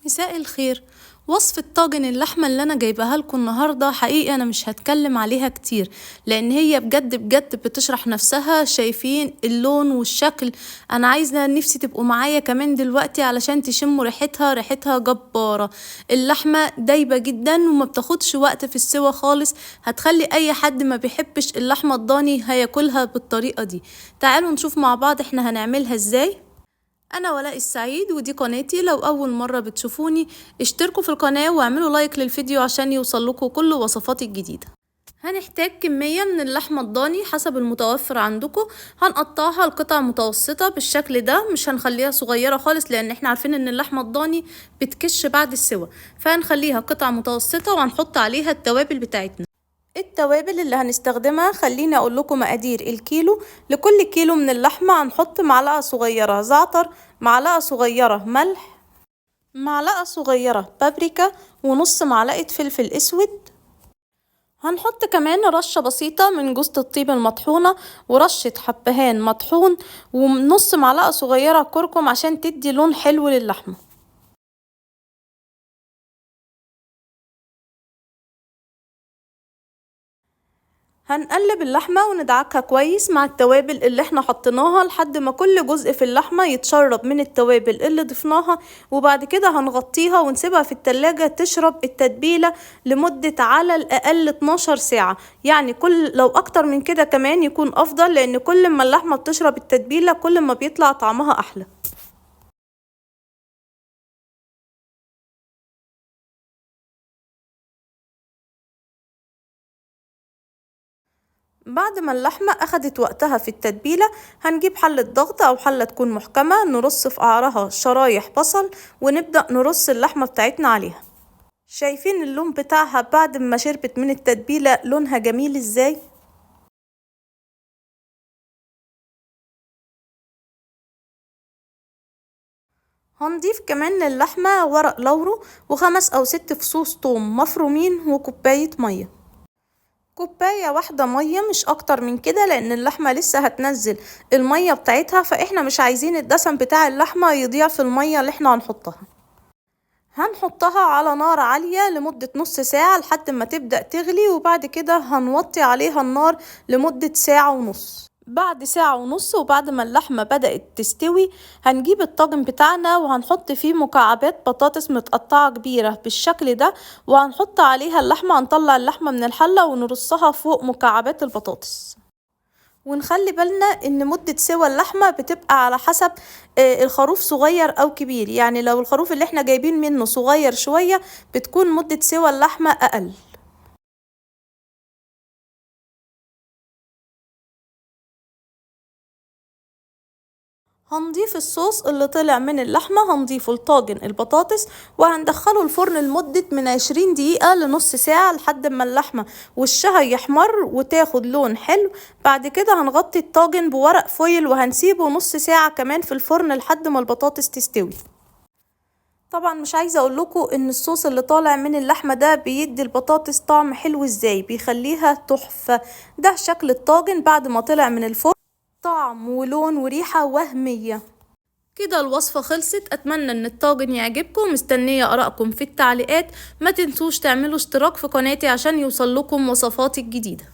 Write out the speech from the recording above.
مساء الخير. وصفة طاجن اللحمة اللي أنا جايبها لكم النهاردة حقيقي أنا مش هتكلم عليها كتير، لأن هي بجد بجد بتشرح نفسها. شايفين اللون والشكل؟ أنا عايزة نفسي تبقوا معايا كمان دلوقتي علشان تشموا ريحتها. ريحتها جبارة. اللحمة دايبة جدا وما بتاخدش وقت في السوا خالص، هتخلي أي حد ما بيحبش اللحمة الضاني هياكلها بالطريقة دي. تعالوا نشوف مع بعض احنا هنعملها ازاي. أنا ولاء السعيد ودي قناتي. لو أول مرة بتشوفوني اشتركوا في القناة واعملوا لايك للفيديو عشان يوصلكوا كل وصفاتي الجديدة. هنحتاج كمية من اللحمة الضاني حسب المتوفر عندكم. هنقطعها لقطع متوسطة بالشكل ده، مش هنخليها صغيرة خالص لأن احنا عارفين ان اللحمة الضاني بتكش بعد السوا، فهنخليها قطع متوسطة وهنحط عليها التوابل بتاعتنا. التوابل اللي هنستخدمها خليني اقول لكم مقادير الكيلو. لكل كيلو من اللحمة هنحط معلقة صغيرة زعتر، معلقة صغيرة ملح، معلقة صغيرة بابريكا، ونص معلقة فلفل اسود. هنحط كمان رشة بسيطة من جوز الطيب المطحونة ورشة حبهان مطحون ونص معلقة صغيرة كركم عشان تدي لون حلو للحمة. هنقلب اللحمة وندعكها كويس مع التوابل اللي احنا حطيناها لحد ما كل جزء في اللحمة يتشرب من التوابل اللي ضفناها، وبعد كده هنغطيها ونسيبها في التلاجة تشرب التتبيلة لمدة على الأقل 12 ساعة. يعني لو أكتر من كده كمان يكون أفضل، لأن كل ما اللحمة بتشرب التتبيلة كل ما بيطلع طعمها أحلى. بعد ما اللحمة أخدت وقتها في التتبيلة هنجيب حلة ضغط أو حلة تكون محكمة، نرص في قعرها شرايح بصل ونبدأ نرص اللحمة بتاعتنا عليها. شايفين اللون بتاعها بعد ما شربت من التتبيلة لونها جميل ازاي؟ هنضيف كمان للحمة ورق لورو وخمس أو 6 فصوص توم مفرومين وكوباية مية. كوباية واحدة مية مش اكتر من كده، لان اللحمة لسه هتنزل المية بتاعتها، فاحنا مش عايزين الدسم بتاع اللحمة يضيع في المية اللي احنا هنحطها. هنحطها على نار عالية لمدة نص ساعة لحد ما تبدأ تغلي، وبعد كده هنوطي عليها النار لمدة ساعة ونص. بعد ساعة ونص وبعد ما اللحمة بدأت تستوي هنجيب الطاجن بتاعنا وهنحط فيه مكعبات بطاطس متقطعة كبيرة بالشكل ده، وهنحط عليها اللحمة. هنطلع اللحمة من الحلة ونرصها فوق مكعبات البطاطس. ونخلي بالنا ان مدة سوى اللحمة بتبقى على حسب الخروف صغير او كبير. يعني لو الخروف اللي احنا جايبين منه صغير شوية بتكون مدة سوى اللحمة اقل. هنضيف الصوص اللي طلع من اللحمة هنضيفه لطاجن البطاطس، وهندخله الفرن لمدة من 20 دقيقة لنص ساعة لحد ما اللحمة وشها يحمر وتاخد لون حلو. بعد كده هنغطي الطاجن بورق فويل وهنسيبه نص ساعة كمان في الفرن لحد ما البطاطس تستوي. طبعا مش عايزة اقول لكم ان الصوص اللي طالع من اللحمة ده بيدي البطاطس طعم حلو ازاي، بيخليها تحفة. ده شكل الطاجن بعد ما طلع من الفرن، طعم ولون وريحة وهمية. كده الوصفة خلصت. اتمنى ان الطاجن يعجبكم. مستنية ارائكم في التعليقات. ما تنسوش تعملوا اشتراك في قناتي عشان يوصلكم وصفاتي الجديدة.